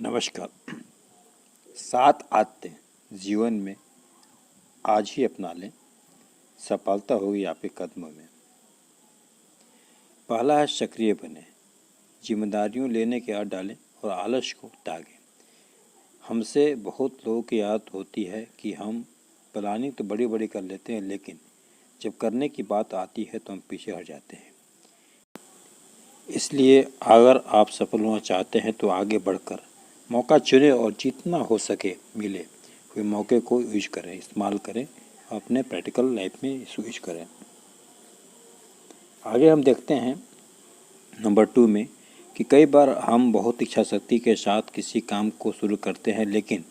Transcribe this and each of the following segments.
नमस्कार। 7 आदतें जीवन में आज ही अपना लें, सफलता होगी आपके कदमों में। पहला है सक्रिय बने, जिम्मेदारियों लेने की आदत डालें और आलस को त्यागें। हमसे बहुत लोगों की आदत होती है कि हम प्लानिंग तो बड़ी बड़ी कर लेते हैं, लेकिन जब करने की बात आती है तो हम पीछे हट जाते हैं। इसलिए अगर आप सफल होना चाहते हैं तो आगे बढ़कर मौका चुनें और जितना हो सके मिले हुए मौके को यूज करें, इस्तेमाल करें, अपने प्रैक्टिकल लाइफ में इसको यूज करें। आगे हम देखते हैं नंबर 2 में कि कई बार हम बहुत इच्छा शक्ति के साथ किसी काम को शुरू करते हैं, लेकिन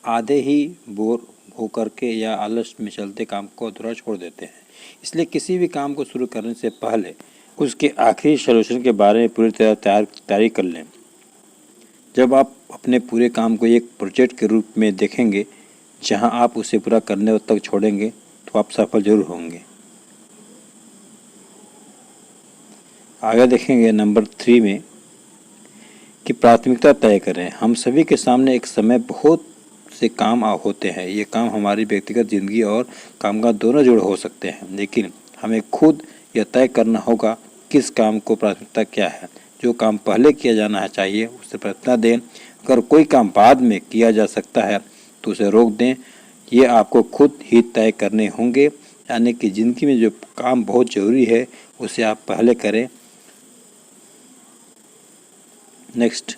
आधे ही बोर होकर के या आलस में चलते काम को अधूरा छोड़ देते हैं। इसलिए किसी भी काम को शुरू करने से पहले उसके आखिरी सॉल्यूशन के बारे में पूरी तरह तैयारी कर लें। जब आप अपने पूरे काम को एक प्रोजेक्ट के रूप में देखेंगे जहां आप उसे पूरा करने तक छोड़ेंगे तो आप सफल जरूर होंगे। आगे देखेंगे नंबर 3 में कि प्राथमिकता तय करें। हम सभी के सामने एक समय बहुत से काम होते हैं। ये काम हमारी व्यक्तिगत जिंदगी और कामकाज दोनों जुड़े हो सकते हैं, लेकिन हमें खुद यह तय करना होगा किस काम को प्राथमिकता क्या है। जो काम पहले किया जाना चाहिए उसे प्राथमिकता दें। अगर कोई काम बाद में किया जा सकता है तो उसे रोक दें। ये आपको खुद ही तय करने होंगे, यानी कि ज़िंदगी में जो काम बहुत ज़रूरी है उसे आप पहले करें। नेक्स्ट,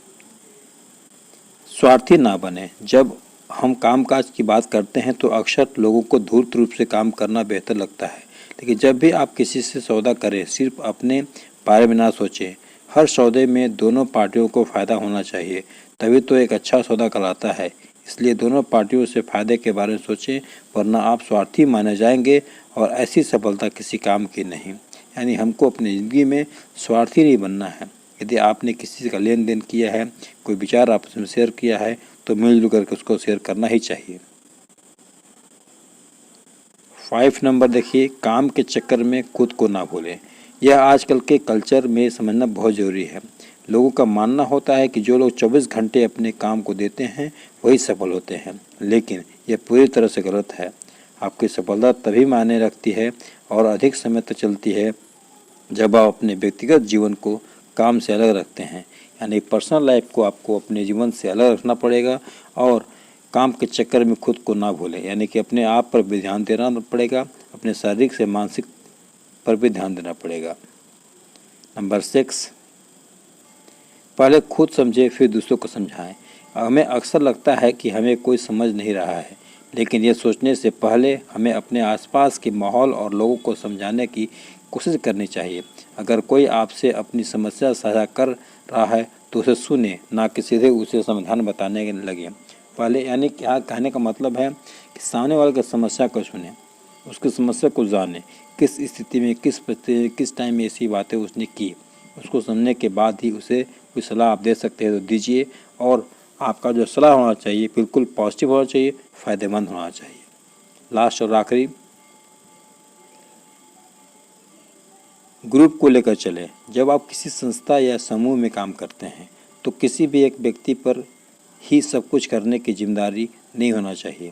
स्वार्थी ना बने। जब हम कामकाज की बात करते हैं तो अक्सर लोगों को धूर्त रूप से काम करना बेहतर लगता है, लेकिन जब भी आप किसी से सौदा करें सिर्फ अपने बारे में ना सोचें। हर सौदे में दोनों पार्टियों को फ़ायदा होना चाहिए, तभी तो एक अच्छा सौदा कहलाता है। इसलिए दोनों पार्टियों से फ़ायदे के बारे में सोचें, वरना आप स्वार्थी माने जाएंगे और ऐसी सफलता किसी काम की नहीं। यानी हमको अपनी ज़िंदगी में स्वार्थी नहीं बनना है। यदि आपने किसी का लेन देन किया है, कोई विचार आपस में शेयर किया है, तो मिलजुल करके उसको शेयर करना ही चाहिए। 5 नंबर देखिए, काम के चक्कर में खुद को ना भूलें। यह आजकल के कल्चर में समझना बहुत ज़रूरी है। लोगों का मानना होता है कि जो लोग 24 घंटे अपने काम को देते हैं वही सफल होते हैं, लेकिन यह पूरी तरह से गलत है। आपकी सफलता तभी मायने रखती है और अधिक समय तक चलती है जब आप अपने व्यक्तिगत जीवन को काम से अलग रखते हैं। यानी पर्सनल लाइफ को आपको अपने जीवन से अलग रखना पड़ेगा और काम के चक्कर में खुद को ना भूलें। यानी कि अपने आप पर भी ध्यान देना पड़ेगा, अपने शारीरिक से मानसिक पर भी ध्यान देना पड़ेगा। नंबर 6, पहले खुद समझें फिर दूसरों को समझाएं। हमें अक्सर लगता है कि हमें कोई समझ नहीं रहा है, लेकिन यह सोचने से पहले हमें अपने आसपास के माहौल और लोगों को समझाने की कोशिश करनी चाहिए। अगर कोई आपसे अपनी समस्या साझा कर रहा है तो उसे सुने, ना कि सीधे उसे समाधान बताने लगे। पहले यानी क्या कहने का मतलब है कि सामने वाले की समस्या को सुने, उसकी समस्या को जाने, किस स्थिति में किस टाइम में ऐसी बातें उसने की। उसको सुनने के बाद ही उसे कोई सलाह आप दे सकते हैं तो दीजिए, और आपका जो सलाह होना चाहिए बिल्कुल पॉजिटिव होना चाहिए, फ़ायदेमंद होना चाहिए। लास्ट और आखिरी, ग्रुप को लेकर चलें। जब आप किसी संस्था या समूह में काम करते हैं तो किसी भी एक व्यक्ति पर ही सब कुछ करने की जिम्मेदारी नहीं होना चाहिए।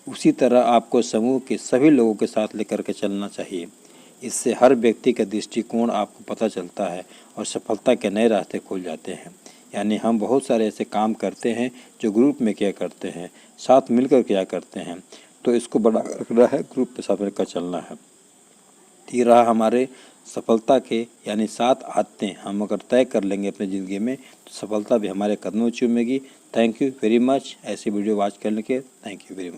उसी तरह आपको समूह के सभी लोगों के साथ लेकर के चलना चाहिए। इससे हर व्यक्ति का दृष्टिकोण आपको पता चलता है और सफलता के नए रास्ते खुल जाते हैं। यानी हम बहुत सारे ऐसे काम करते हैं जो ग्रुप में किया करते हैं, साथ मिलकर किया करते हैं, तो इसको बड़ा रखना है, ग्रुप के साथ मिलकर चलना है। ये रहा हमारे सफलता के यानी 7 आदतें। हम अगर तय कर लेंगे अपनी ज़िंदगी में तो सफलता भी हमारे कदमों में चूमेगी। Thank you very much. ऐसी वीडियो वॉच करने के थैंक यू वेरी मच।